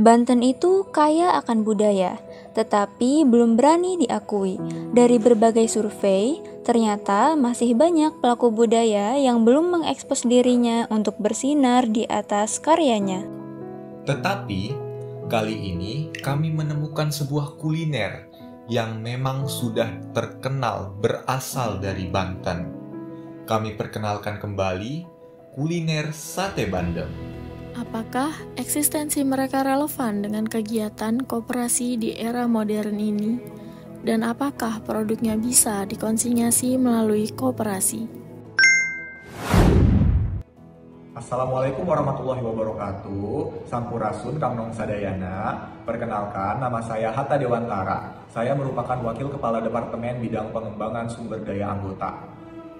Banten itu kaya akan budaya, tetapi belum berani diakui. Dari berbagai survei, ternyata masih banyak pelaku budaya yang belum mengekspos dirinya untuk bersinar di atas karyanya. Tetapi, kali ini kami menemukan sebuah kuliner yang memang sudah terkenal berasal dari Banten. Kami perkenalkan kembali kuliner sate bandeng. Apakah eksistensi mereka relevan dengan kegiatan koperasi di era modern ini? Dan apakah produknya bisa dikonsinyasi melalui koperasi? Assalamualaikum warahmatullahi wabarakatuh. Sampurasun Kamnong Sadayana. Perkenalkan, nama saya Hatta Dewantara. Saya merupakan Wakil Kepala Departemen Bidang Pengembangan Sumber Daya Anggota.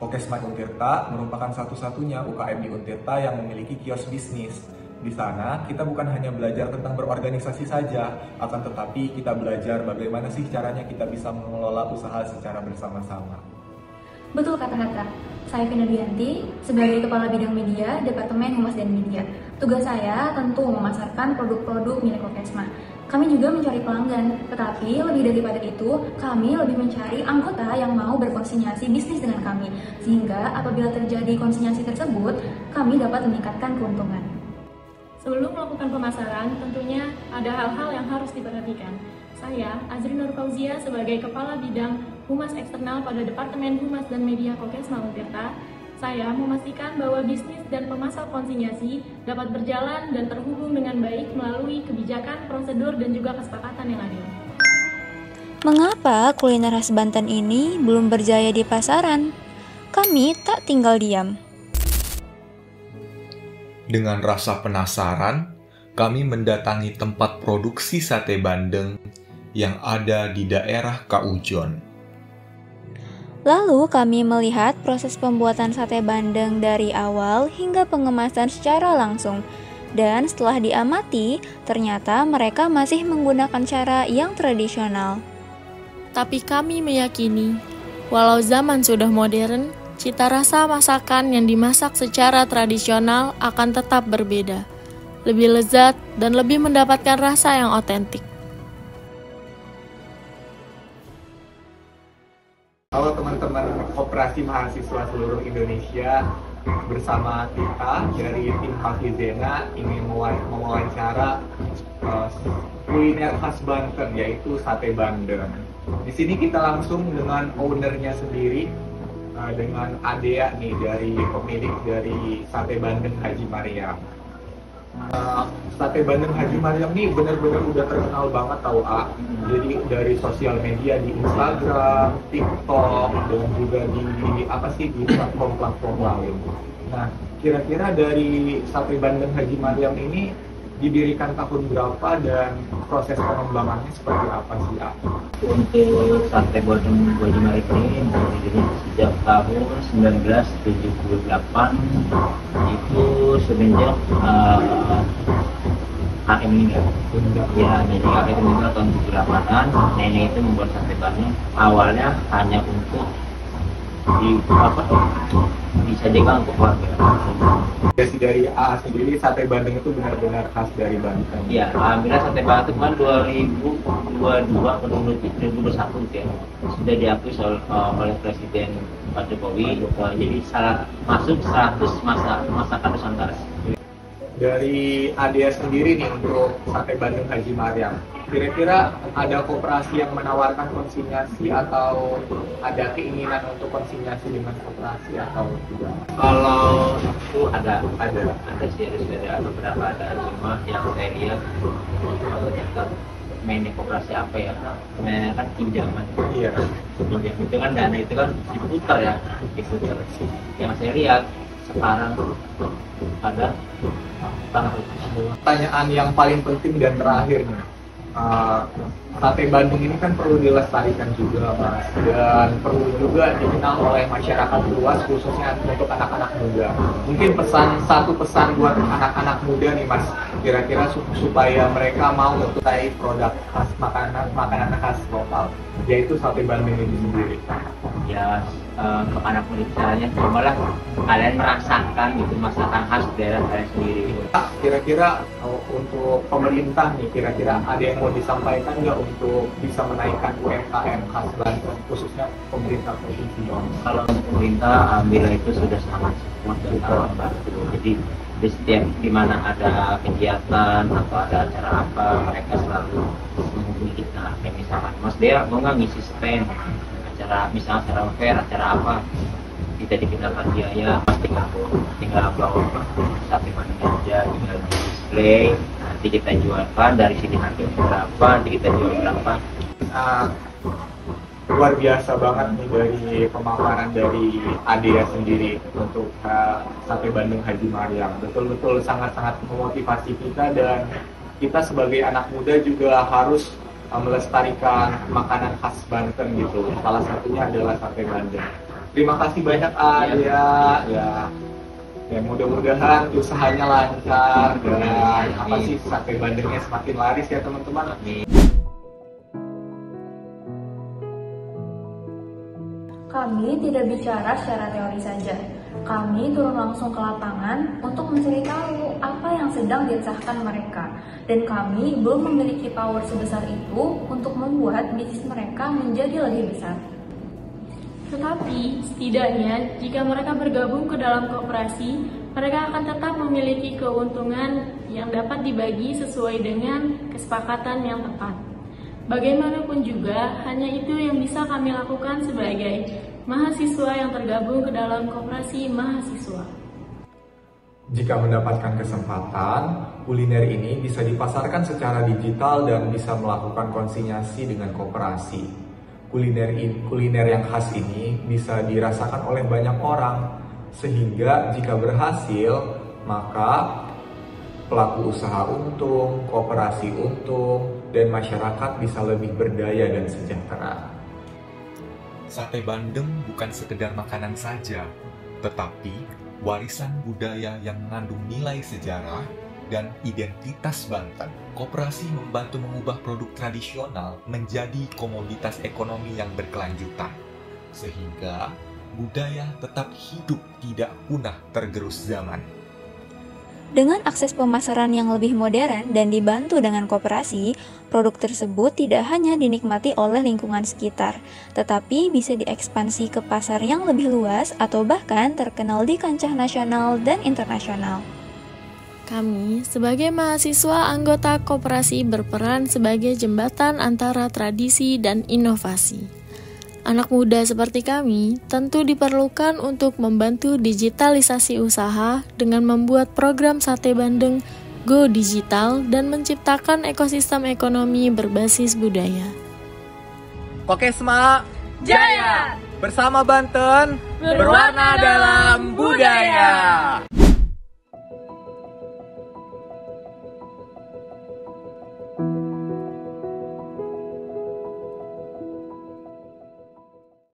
Pokesma Untirta merupakan satu-satunya UKM di Untirta yang memiliki kios bisnis. Di sana, kita bukan hanya belajar tentang berorganisasi saja, akan tetapi kita belajar bagaimana sih caranya kita bisa mengelola usaha secara bersama-sama. Betul kata Hatta, saya Vina Dianti sebagai Kepala Bidang Media, Departemen Humas dan Media. Tugas saya tentu memasarkan produk-produk milik Pokesma. Kami juga mencari pelanggan, tetapi lebih daripada itu, kami lebih mencari anggota yang mau berkonsinyasi bisnis dengan kami. Sehingga apabila terjadi konsinyasi tersebut, kami dapat meningkatkan keuntungan. Sebelum melakukan pemasaran, tentunya ada hal-hal yang harus diperhatikan. Saya, Azri Nur Fauzia, sebagai Kepala Bidang Humas Eksternal pada Departemen Humas dan Media Pokesma Untirta, saya memastikan bahwa bisnis dan pemasar konsinyasi dapat berjalan dan terhubung dengan baik melalui kebijakan, prosedur, dan juga kesepakatan yang adil. Mengapa kuliner khas Banten ini belum berjaya di pasaran? Kami tak tinggal diam. Dengan rasa penasaran, kami mendatangi tempat produksi sate bandeng yang ada di daerah Kaujon. Lalu kami melihat proses pembuatan sate bandeng dari awal hingga pengemasan secara langsung. Dan setelah diamati, ternyata mereka masih menggunakan cara yang tradisional. Tapi kami meyakini, walau zaman sudah modern, cita rasa masakan yang dimasak secara tradisional akan tetap berbeda, lebih lezat dan lebih mendapatkan rasa yang otentik. Halo teman-teman Koperasi Mahasiswa seluruh Indonesia, bersama kita dari tim Hafizena ingin mewawancara kuliner khas Banten, yaitu sate bandeng. Di sini kita langsung dengan ownernya sendiri, dengan Adea nih, dari pemilik dari sate bandeng Haji Maryam. Sate bandeng Haji Maryam nih benar-benar udah terkenal banget tau Jadi dari sosial media di Instagram, TikTok, dan juga di platform-platform lain. Nah, kira-kira dari sate bandeng Haji Maryam ini didirikan tahun berapa dan proses pengembangannya seperti apa sih Untuk sate bandeng Haji Maryam ini berdiri sejak tahun 1978, itu semenjak kakek meninggal. Ya, jadi kakek meninggal tahun 78-an, nenek itu membuat sate bandeng awalnya hanya untuk disajikan untuk keluarga. Dari A sendiri, sate bandeng itu benar-benar khas dari Banten. Ya, alhamdulillah sate bandeng itu kan 2022 menuju 2021 ya, sudah diakui oleh Presiden Pak Jokowi. Jadi masuk 100 masakan Nusantara. Dari Adea sendiri nih, untuk sate bandeng Haji Maryam, kira-kira ada koperasi yang menawarkan konsinyasi atau ada keinginan untuk konsinyasi dengan koperasi atau tidak? Kalau itu ada sih, ada beberapa, cuma yang saya lihat ternyata mainnya koperasi apa ya, mainnya kan pinjaman. Iya. Pinjam itu kan dana itu kan diputar. Yang saya lihat sekarang ada pertanyaan yang paling penting dan terakhir nih, sate bandeng ini kan perlu dilestarikan juga, Mas, dan perlu juga dikenal oleh masyarakat luas, khususnya untuk anak-anak muda. Mungkin satu pesan buat anak-anak muda nih, Mas, kira-kira supaya mereka mau mencintai produk khas makanan khas lokal, yaitu sate bandeng itu sendiri. Ya, kepada murid caranya cobalah kalian merasakan gitu masakan khas daerah kalian sendiri. Kira-kira untuk pemerintah nih, kira-kira ada yang mau disampaikan nggak untuk bisa menaikkan UMKM khas Banten, khususnya pemerintah provinsi? Kalau pemerintah alhamdulillah itu sudah sangat support dan sangat membantu. Jadi di setiap dimana ada kegiatan atau ada acara apa, mereka selalu menghubungi kita. Kayak misalkan Mas Dea mau nggak ngisi stand acara, misalnya acara fair, acara apa, kita dikenakan biaya, tinggal bawa sate bandeng aja, tinggal di display, nanti kita jualkan dari sini harganya berapa, nanti kita jual berapa. Luar biasa banget nih dari pemaparan dari Adea sendiri untuk sate bandeng Haji Maryam. Betul-betul sangat-sangat memotivasi kita, dan kita sebagai anak muda juga harus melestarikan makanan khas Banten gitu. Salah satunya adalah sate bandeng. Terima kasih banyak Adea. Ya mudah-mudahan usahanya lancar dan sate bandengnya semakin laris ya teman-teman. Kami tidak bicara secara teori saja. Kami turun langsung ke lapangan untuk mencari tahu apa yang sedang dirasakan mereka. Dan kami belum memiliki power sebesar itu untuk membuat bisnis mereka menjadi lebih besar. Tetapi, setidaknya jika mereka bergabung ke dalam koperasi, mereka akan tetap memiliki keuntungan yang dapat dibagi sesuai dengan kesepakatan yang tepat. Bagaimanapun juga, hanya itu yang bisa kami lakukan sebagai mahasiswa yang tergabung ke dalam koperasi mahasiswa. Jika mendapatkan kesempatan, kuliner ini bisa dipasarkan secara digital dan bisa melakukan konsinyasi dengan koperasi. Kuliner yang khas ini bisa dirasakan oleh banyak orang, sehingga jika berhasil, maka pelaku usaha untung, koperasi untung, dan masyarakat bisa lebih berdaya dan sejahtera. Sate bandeng bukan sekedar makanan saja, tetapi warisan budaya yang mengandung nilai sejarah dan identitas Banten. Koperasi membantu mengubah produk tradisional menjadi komoditas ekonomi yang berkelanjutan, sehingga budaya tetap hidup tidak punah tergerus zaman. Dengan akses pemasaran yang lebih modern dan dibantu dengan koperasi, produk tersebut tidak hanya dinikmati oleh lingkungan sekitar, tetapi bisa diekspansi ke pasar yang lebih luas atau bahkan terkenal di kancah nasional dan internasional. Kami, sebagai mahasiswa anggota koperasi, berperan sebagai jembatan antara tradisi dan inovasi. Anak muda seperti kami tentu diperlukan untuk membantu digitalisasi usaha dengan membuat program sate bandeng Go Digital dan menciptakan ekosistem ekonomi berbasis budaya. Kokesma Jaya! Bersama Banten Berwarna dalam budaya.